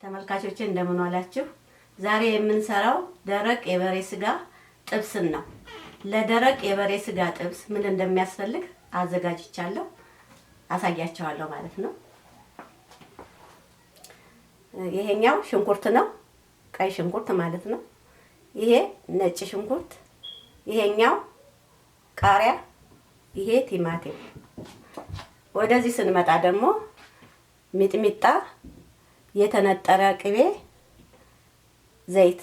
ተመልካቾቼ እንደምን ዋላችሁ? ዛሬ የምንሰራው ደረቅ የበሬ ስጋ ጥብስን ነው። ለደረቅ የበሬ ስጋ ጥብስ ምን እንደሚያስፈልግ አዘጋጅቻለሁ፣ አሳያችኋለሁ ማለት ነው። ይሄኛው ሽንኩርት ነው፣ ቀይ ሽንኩርት ማለት ነው። ይሄ ነጭ ሽንኩርት፣ ይሄኛው ቃሪያ፣ ይሄ ቲማቲም። ወደዚህ ስንመጣ ደግሞ ሚጥሚጣ፣ የተነጠረ ቅቤ፣ ዘይት፣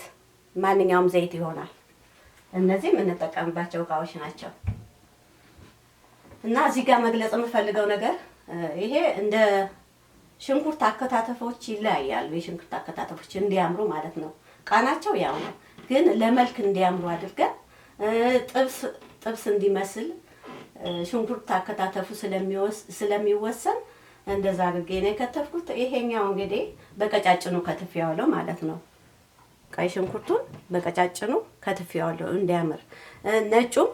ማንኛውም ዘይት ይሆናል። እነዚህ የምንጠቀምባቸው እቃዎች ናቸው። እና እዚህ ጋር መግለጽ የምፈልገው ነገር ይሄ እንደ ሽንኩርት አከታተፎች ይለያያሉ። የሽንኩርት አከታተፎች እንዲያምሩ ማለት ነው። ቃናቸው ያው ነው፣ ግን ለመልክ እንዲያምሩ አድርገን ጥብስ እንዲመስል ሽንኩርት አከታተፉ ስለሚወሰን እንደዛ አድርጌ ነው የከተፍኩት። ይሄኛው እንግዲህ በቀጫጭኑ ከትፌዋለሁ ማለት ነው። ቀይ ሽንኩርቱን በቀጫጭኑ ከትፌዋለሁ እንዲያምር። ነጩም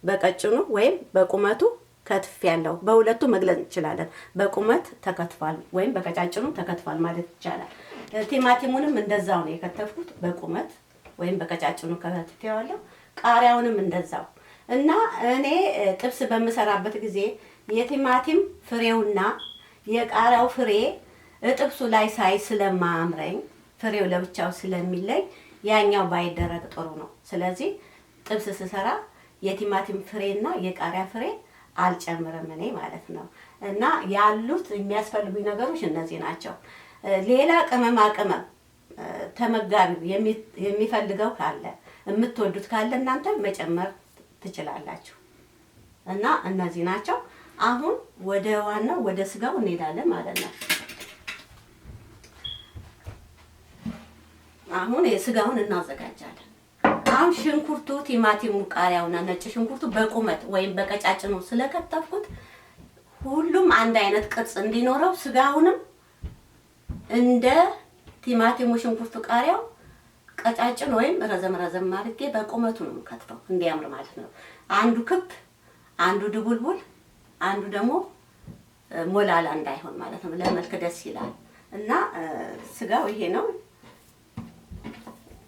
በቀጭኑ ወይም በቁመቱ ከትፌያለሁ። በሁለቱ መግለጽ እንችላለን። በቁመት ተከትፏል ወይም በቀጫጭኑ ተከትፏል ማለት ይቻላል። ቲማቲሙንም እንደዛው ነው የከተፍኩት፣ በቁመት ወይም በቀጫጭኑ ከትፌዋለሁ። ቃሪያውንም እንደዛው እና እኔ ጥብስ በምሰራበት ጊዜ የቲማቲም ፍሬውና የቃሪያው ፍሬ ጥብሱ ላይ ሳይ ስለማያምረኝ ፍሬው ለብቻው ስለሚለይ ያኛው ባይደረግ ጥሩ ነው። ስለዚህ ጥብስ ስሰራ የቲማቲም ፍሬና የቃሪያ ፍሬ አልጨምርም እኔ ማለት ነው። እና ያሉት የሚያስፈልጉኝ ነገሮች እነዚህ ናቸው። ሌላ ቅመማ ቅመም ተመጋቢ የሚፈልገው ካለ የምትወዱት ካለ እናንተ መጨመር ትችላላችሁ። እና እነዚህ ናቸው። አሁን ወደ ዋናው ወደ ስጋው እንሄዳለን ማለት ነው። አሁን የስጋውን እናዘጋጃለን። አሁን ሽንኩርቱ፣ ቲማቲሙ፣ ቃሪያውና ነጭ ሽንኩርቱ በቁመት ወይም በቀጫጭኑ ስለከተፍኩት ሁሉም አንድ አይነት ቅርጽ እንዲኖረው ስጋውንም እንደ ቲማቲሙ፣ ሽንኩርቱ፣ ቃሪያው ቀጫጭን ወይም ረዘም ረዘም አድርጌ በቁመቱ ነው የምከትፈው እንዲያምር ማለት ነው። አንዱ ክብ፣ አንዱ ድቡልቡል፣ አንዱ ደግሞ ሞላላ እንዳይሆን ማለት ነው። ለመልክ ደስ ይላል። እና ስጋው ይሄ ነው።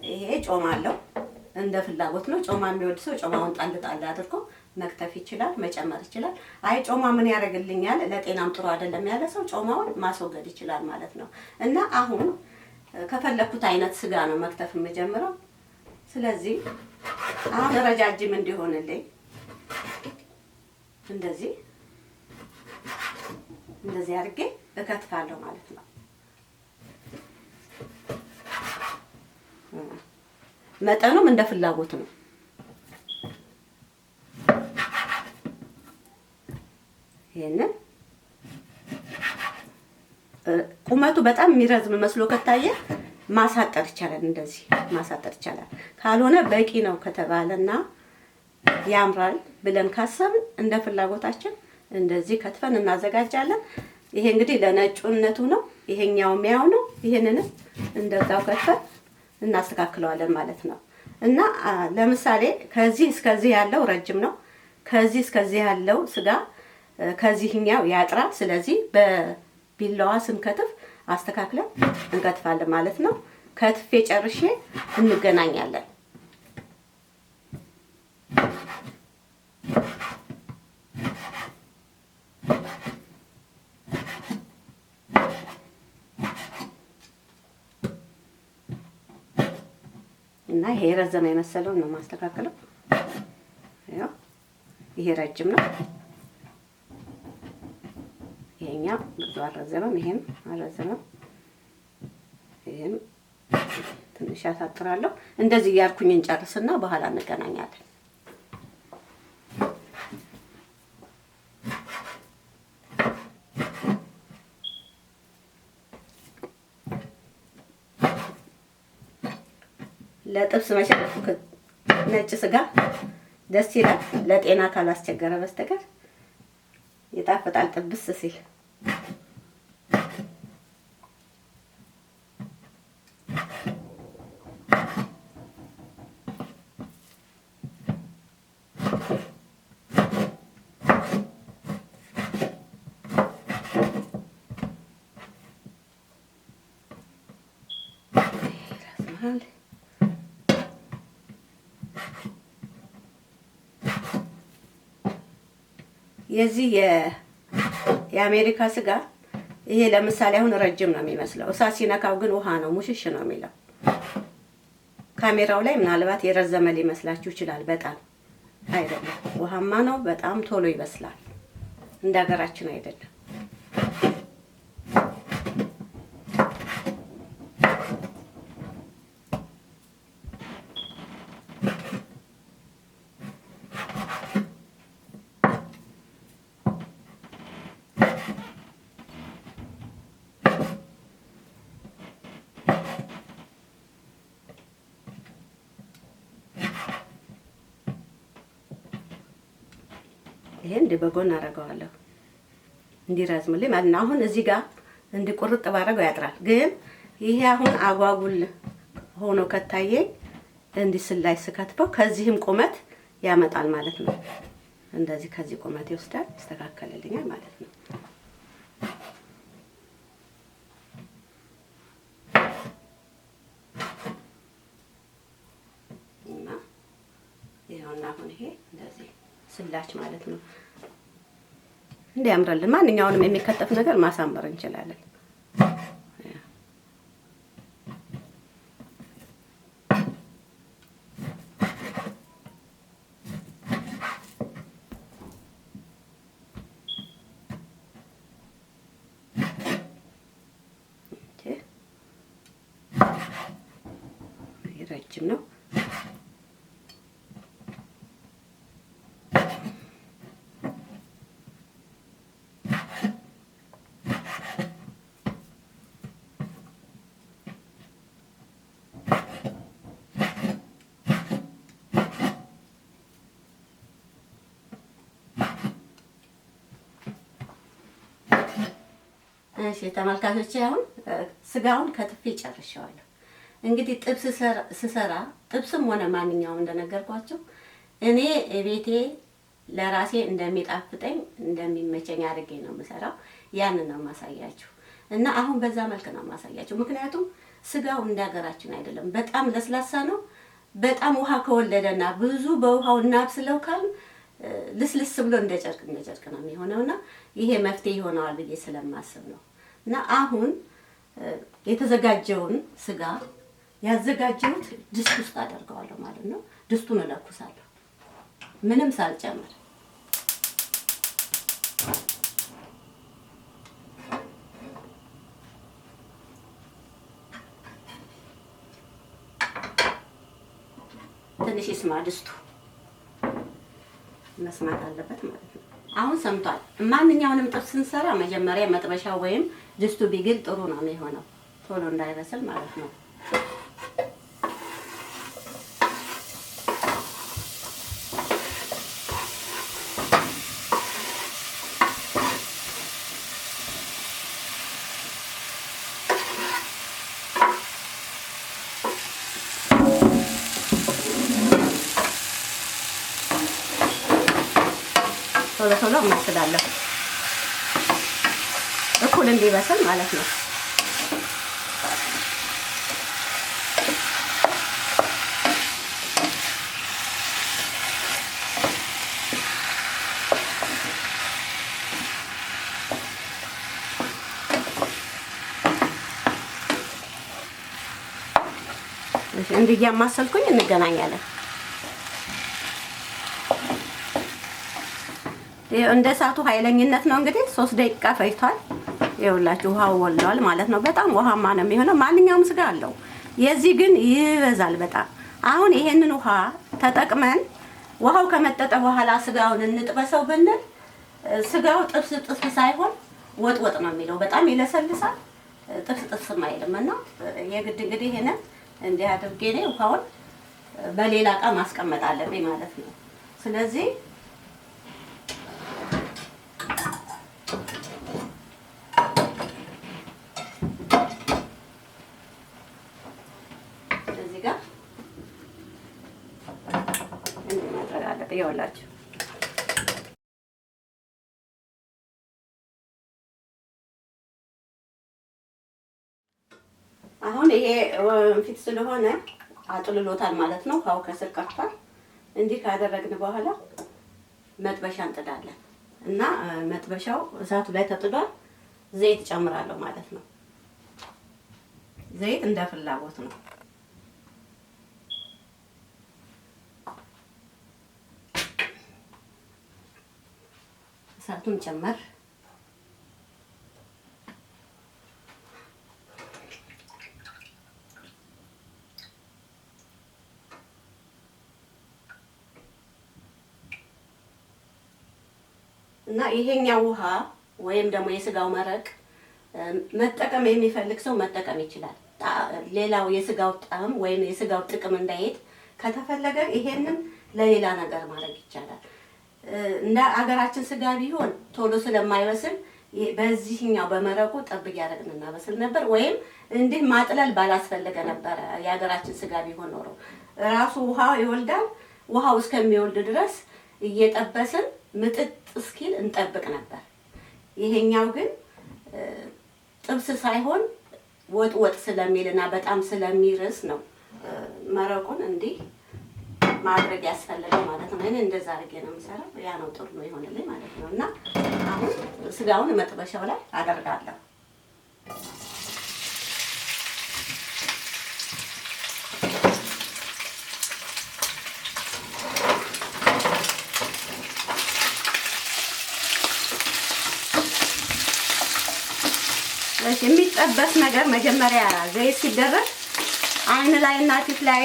ይሄ ጮማ አለው፣ እንደ ፍላጎት ነው። ጮማ የሚወድ ሰው ጮማውን ጣል ጣል አድርጎ መክተፍ ይችላል፣ መጨመር ይችላል። አይ ጮማ ምን ያደርግልኛል ለጤናም ጥሩ አይደለም ያለ ሰው ጮማውን ማስወገድ ይችላል ማለት ነው። እና አሁን ከፈለኩት አይነት ስጋ ነው መክተፍ የምጀምረው። ስለዚህ አሁን ረጃጅም እንዲሆንልኝ እንደዚህ አድርጌ እከትፋለሁ ማለት ነው። መጠኑም እንደ ፍላጎት ነው። ይሄንን ቁመቱ በጣም የሚረዝም መስሎ ከታየ ማሳጠር ይቻላል። እንደዚህ ማሳጠር ይቻላል። ካልሆነ በቂ ነው ከተባለና ያምራል ብለን ካሰብን እንደ ፍላጎታችን እንደዚህ ከትፈን እናዘጋጃለን። ይሄ እንግዲህ ለነጩነቱ ነው። ይሄኛው ሚያው ነው። ይሄንንም እንደዛው ከትፈን እናስተካክለዋለን ማለት ነው። እና ለምሳሌ ከዚህ እስከዚህ ያለው ረጅም ነው። ከዚህ እስከዚህ ያለው ስጋ ከዚህኛው ያጥራል። ስለዚህ በቢላዋ ስንከትፍ አስተካክለን እንከትፋለን ማለት ነው። ከትፌ ጨርሼ እንገናኛለን። እና ይሄ ረዘመ የመሰለውን ነው ማስተካከለው። ያው ይሄ ረጅም ነው። ይሄኛው ብዙ አልረዘመም፣ ይሄም አልረዘመም። ይሄም ትንሽ ያሳጥራለሁ። እንደዚህ እያልኩኝ እንጨርስና በኋላ እንገናኛለን። ለጥብስ መሸፈፍ ነጭ ስጋ ደስ ይላል። ለጤና ካላስቸገረ በስተቀር ይጣፍጣል ጥብስ ሲል። በመሃል የዚህ የአሜሪካ ስጋ ይሄ ለምሳሌ አሁን ረጅም ነው የሚመስለው፣ እሳት ሲነካው ግን ውሃ ነው ሙሽሽ ነው የሚለው። ካሜራው ላይ ምናልባት የረዘመ ሊመስላችሁ ይችላል። በጣም አይደለም፣ ውሃማ ነው። በጣም ቶሎ ይበስላል። እንደ ሀገራችን አይደለም። ይሄ እንደ በጎን አደርገዋለሁ እንዲረዝምልኝ ማለት ነው። አሁን እዚህ ጋር እንዲቆርጥ ባደርገው ያጥራል። ግን ይሄ አሁን አጓጉል ሆኖ ከታየኝ እንዲህ ስላይ ስከትፈው ከዚህም ቁመት ያመጣል ማለት ነው። እንደዚህ ከዚህ ቁመት ይወስዳል፣ ይስተካከልልኛል ማለት ነው። እና ይሄውና አሁን ይሄ እንደዚህ ስላች ማለት ነው። እንዲያምርልን ማንኛውንም የሚከተፍ ነገር ማሳመር እንችላለን። ረጅም ነው። እሺ ተመልካቾቼ አሁን ስጋውን ከትፌ ጨርሻለሁ። እንግዲህ ጥብስ ስሰራ ጥብስም ሆነ ማንኛውም እንደነገርኳችሁ እኔ ቤቴ ለራሴ እንደሚጣፍጠኝ እንደሚመቸኝ አድርጌ ነው የምሰራው። ያንን ነው ማሳያችሁ እና አሁን በዛ መልክ ነው ማሳያችሁ። ምክንያቱም ስጋው እንዳገራችን አይደለም፣ በጣም ለስላሳ ነው። በጣም ውሃ ከወለደና ብዙ በውሃው እናብስለው ካል ልስልስ ብሎ እንደ ጨርቅ ነው የሚሆነውና ይሄ መፍትሄ ይሆነዋል ብዬ ስለማስብ ነው። እና አሁን የተዘጋጀውን ስጋ ያዘጋጀሁት ድስት ውስጥ አደርገዋለሁ ማለት ነው። ድስቱን እለኩሳለሁ ምንም ሳልጨምር። ትንሽ ይስማ ድስቱ፣ መስማት አለበት ማለት ነው። አሁን ሰምቷል። ማንኛውንም ጥብስ ስንሰራ መጀመሪያ መጥበሻ ወይም ድስቱ ቢግል ጥሩ ነው የሚሆነው፣ ቶሎ እንዳይበስል ማለት ነው። ቶሎ ቶሎ ማስላለሁ እኩል እንዲበስል ማለት ነው። እንዲህ እያማሰልኩኝ እንገናኛለን። እንደ እሳቱ ኃይለኝነት ነው እንግዲህ 3 ደቂቃ ፈጅቷል። ይኸውላችሁ ውሃው ወልሏል ማለት ነው። በጣም ውሃማ ነው የሚሆነው። ማንኛውም ስጋ አለው፣ የዚህ ግን ይበዛል በጣም። አሁን ይሄንን ውሃ ተጠቅመን ውሃው ከመጠጠ በኋላ ስጋውን እንጥበሰው ብንል ስጋው ጥብስ ሳይሆን ወጥ ነው የሚለው። በጣም ይለሰልሳል፣ ጥብስ አይልምና የግድ እንግዲህ ይሄንን እንዲህ አድርጌ ነው ውሃውን በሌላ እቃ ማስቀመጥ አለብኝ ማለት ነው። ስለዚህ ይኸውላችሁ አሁን ይሄ ወንፊት ስለሆነ አጥልሎታል ማለት ነው። ውሃው ከስር ቀርቷል። እንዲህ ካደረግን በኋላ መጥበሻ እንጥዳለን እና መጥበሻው እሳቱ ላይ ተጥዷል። ዘይት ጨምራለሁ ማለት ነው። ዘይት እንደ ፍላጎት ነው። እሳቱን ጨመር እና ይሄኛው ውሃ ወይም ደግሞ የስጋው መረቅ መጠቀም የሚፈልግ ሰው መጠቀም ይችላል። ሌላው የስጋው ጣዕም ወይም የስጋው ጥቅም እንዳይሄድ ከተፈለገ ይሄንን ለሌላ ነገር ማድረግ ይቻላል። እንደ አገራችን ስጋ ቢሆን ቶሎ ስለማይበስል በዚህኛው በመረቁ ጠብ እያደረግን እናበስል ነበር፣ ወይም እንዲህ ማጥለል ባላስፈለገ ነበረ። የሀገራችን ስጋ ቢሆን ኖሮ ራሱ ውሃው ይወልዳል። ውሃው እስከሚወልድ ድረስ እየጠበስን ምጥጥ እስኪል እንጠብቅ ነበር። ይሄኛው ግን ጥብስ ሳይሆን ወጥ ስለሚልና በጣም ስለሚርስ ነው መረቁን እንዲህ ማድረግ ያስፈልጋል ማለት ነው። እኔ እንደዛ አድርጌ ነው የምሰራው። ያ ነው ጥሩ ነው ይሆንልኝ ማለት ነው። እና አሁን ስጋውን መጥበሻው ላይ አደርጋለሁ። የሚጠበስ ነገር መጀመሪያ ዘይት ሲደረግ አይን ላይ እና ፊት ላይ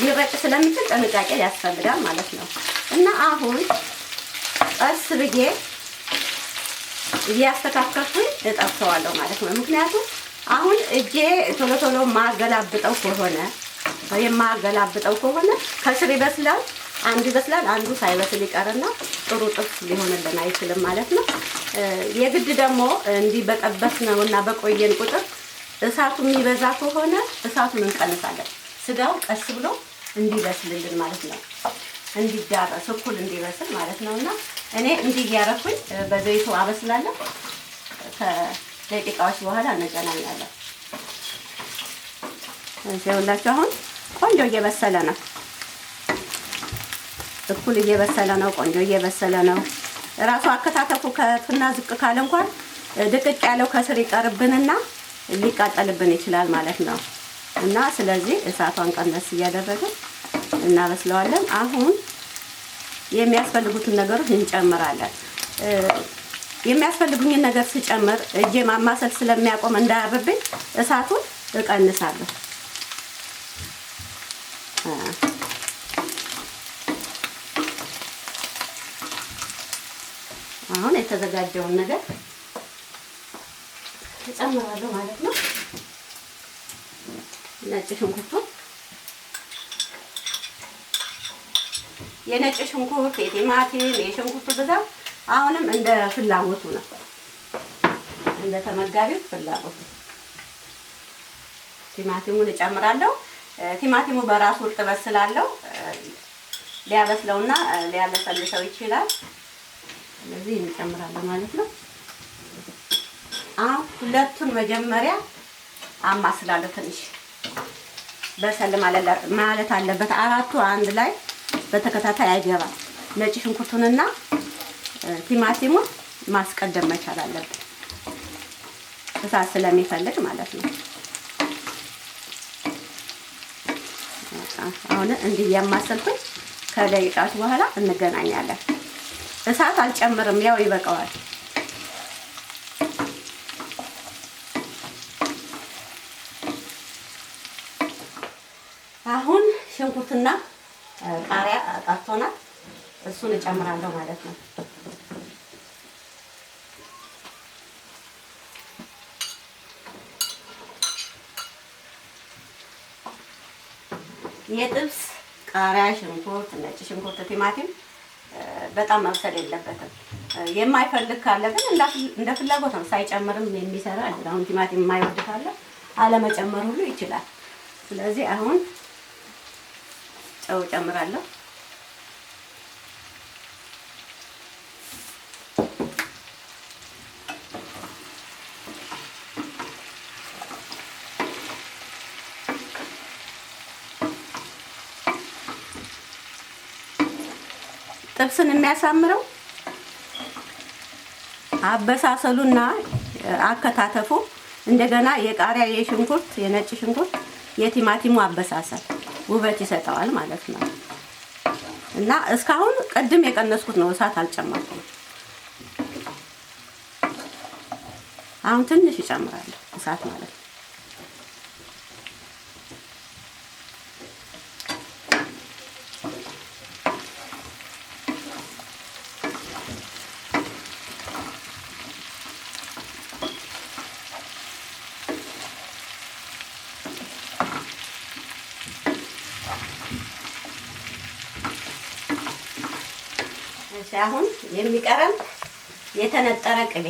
ሊረጭ ስለሚችል ጥንቃቄ ያስፈልጋል ማለት ነው። እና አሁን ቀስ ብዬ እያስተካከልኩኝ እጠብሰዋለሁ ማለት ነው። ምክንያቱም አሁን እጄ ቶሎ ቶሎ ማገላብጠው ከሆነ ከስር ይበስላል፣ አንዱ ይበስላል፣ አንዱ ሳይበስል ይቀርና ጥሩ ጥብስ ሊሆንልን አይችልም ማለት ነው። የግድ ደግሞ እንዲህ በጠበስነውና በቆየን ቁጥር እሳቱ የሚበዛ ከሆነ እሳቱን እንቀንሳለን። ስጋው ቀስ ብሎ እንዲበስልልን ማለት ነው፣ እንዲዳረስ እኩል እንዲበስል ማለት ነው። እና እኔ እንዲህ እያረኩኝ በዘይቱ አበስላለሁ። ከደቂቃዎች በኋላ እንገናኛለን። ይኸውላችሁ አሁን ቆንጆ እየበሰለ ነው፣ እኩል እየበሰለ ነው፣ ቆንጆ እየበሰለ ነው። ራሱ አከታተፉ ከፍና ዝቅ ካለ እንኳን ድቅቅ ያለው ከስር ይቀርብንና ሊቃጠልብን ይችላል ማለት ነው። እና ስለዚህ እሳቷን ቀነስ እያደረግን እናበስለዋለን። አሁን የሚያስፈልጉትን ነገሮች እንጨምራለን። የሚያስፈልጉኝን ነገር ስጨምር እጄ ማማሰል ስለሚያቆም እንዳያርብኝ እሳቱን እቀንሳለሁ። አሁን የተዘጋጀውን ነገር እጨምራለሁ ማለት ነው። ነጭ ሽንኩርቱ የነጭ ሽንኩርት፣ የቲማቲም፣ የሽንኩርቱ ብዛት አሁንም እንደ ፍላጎቱ ነው፣ እንደ ተመጋቢው ፍላጎት። ቲማቲሙን እጨምራለሁ። ቲማቲሙ በራሱ እርጥበት ስላለው ሊያበስለውና ሊያለሰልሰው ይችላል። ስለዚህ እንጨምራለን ማለት ነው። አሁን ሁለቱን መጀመሪያ አማስላለሁ። ትንሽ በሰል ማለት አለበት። አራቱ አንድ ላይ በተከታታይ አይገባም። ነጭ ሽንኩርቱንና ቲማቲሙን ማስቀደም መቻል አለብን፣ እሳት ስለሚፈልግ ማለት ነው። አሁን እንዲህ ያማሰልኩኝ ከደቂቃዎች በኋላ እንገናኛለን። እሳት አልጨምርም፣ ያው ይበቃዋል። አሁን ሽንኩርትና ቃሪያ ቀርቶናል፣ እሱን እጨምራለሁ ማለት ነው። የጥብስ ቃሪያ፣ ሽንኩርት፣ ነጭ ሽንኩርት፣ ቲማቲም በጣም መብሰል የለበትም። የማይፈልግ ካለ ግን እንደ ፍላጎት ነው፣ ሳይጨምርም የሚሰራ አለ። አሁን ቲማቲም የማይወድ ካለ አለመጨመር ሁሉ ይችላል። ስለዚህ አሁን ጨው ጨምራለሁ። ጥብስን የሚያሳምረው አበሳሰሉና አከታተፉ፣ እንደገና የቃሪያ፣ የሽንኩርት፣ የነጭ ሽንኩርት፣ የቲማቲሙ አበሳሰል ውበት ይሰጠዋል ማለት ነው። እና እስካሁን ቅድም የቀነስኩት ነው፣ እሳት አልጨመርኩም። አሁን ትንሽ ይጨምራለሁ እሳት ማለት ነው። አሁን የሚቀረን የተነጠረ ቅቤ፣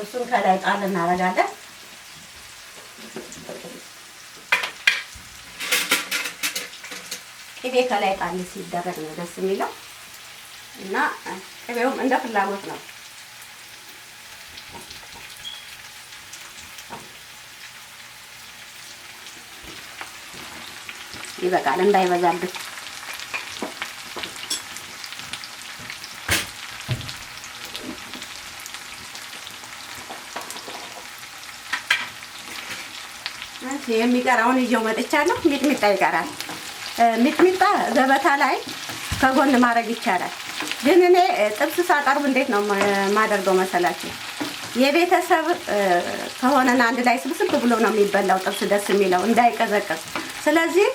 እሱን ከላይ ጣል እናደርጋለን። ቅቤ ከላይ ጣል ሲደረግ ነው ደስ የሚለው እና ቅቤውም እንደ ፍላጎት ነው። ይበቃል እንዳይበዛብን። የሚቀራውን ይዤው መጥቻለሁ። ሚጥሚጣ ይቀራል። ሚጥሚጣ ገበታ ላይ ከጎን ማድረግ ይቻላል። ግን እኔ ጥብስ ሳቀርብ እንዴት ነው የማደርገው መሰላችሁ? የቤተሰብ ከሆነና አንድ ላይ ስብስብ ብሎ ነው የሚበላው ጥብስ ደስ የሚለው እንዳይቀዘቅዝ። ስለዚህ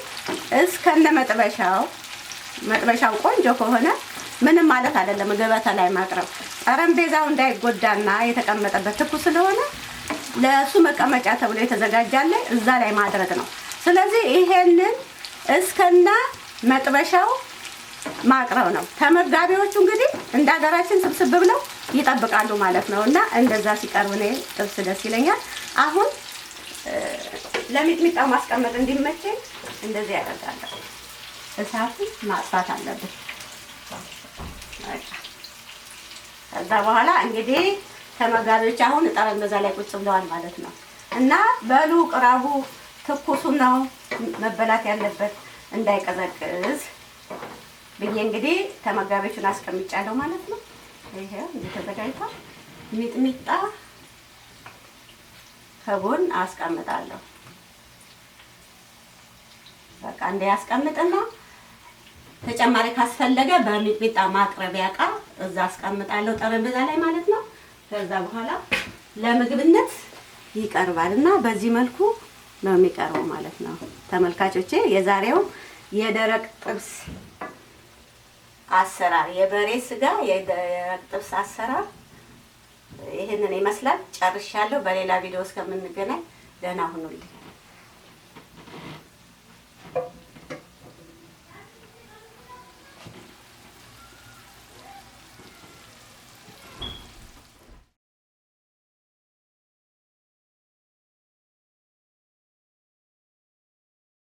እስከነ መጥበሻው ቆንጆ ከሆነ ምንም ማለት አይደለም ገበታ ላይ ማቅረብ። ጠረጴዛው እንዳይጎዳና የተቀመጠበት ትኩስ ስለሆነ ለሱ መቀመጫ ተብሎ የተዘጋጃለ እዛ ላይ ማድረግ ነው። ስለዚህ ይሄንን እስከና መጥበሻው ማቅረብ ነው። ተመጋቢዎቹ እንግዲህ እንደ ሀገራችን ስብስብ ብለው ይጠብቃሉ ማለት ነው። እና እንደዛ ሲቀርብ ነው ጥብስ ደስ ይለኛል። አሁን ለሚጥሚጣው ማስቀመጥ እንዲመቸኝ እንደዚህ ያደርጋለሁ። እሳቱ ማጥፋት አለብን። ከዛ በኋላ እንግዲህ ተመጋቢዎች አሁን ጠረጴዛ ላይ ቁጭ ብለዋል ማለት ነው። እና በሉ ቅረቡ፣ ትኩሱ ነው መበላት ያለበት እንዳይቀዘቅዝ ብዬ እንግዲህ ተመጋቢዎቹን አስቀምጫለሁ ማለት ነው። ይሄው እንዴት ተዘጋጅቷል። ሚጥሚጣ ከጎን አስቀምጣለሁ። በቃ እንደ ያስቀምጥና ተጨማሪ ካስፈለገ በሚጥሚጣ ማቅረቢያ ዕቃ እዛ አስቀምጣለሁ ጠረጴዛ ላይ ማለት ነው። ከዛ በኋላ ለምግብነት ይቀርባል እና በዚህ መልኩ ነው የሚቀርበው ማለት ነው። ተመልካቾቼ የዛሬው የደረቅ ጥብስ አሰራር፣ የበሬ ስጋ የደረቅ ጥብስ አሰራር ይሄንን ይመስላል። ጨርሻለሁ። በሌላ ቪዲዮ እስከምንገናኝ ደህና ሁኑልኝ።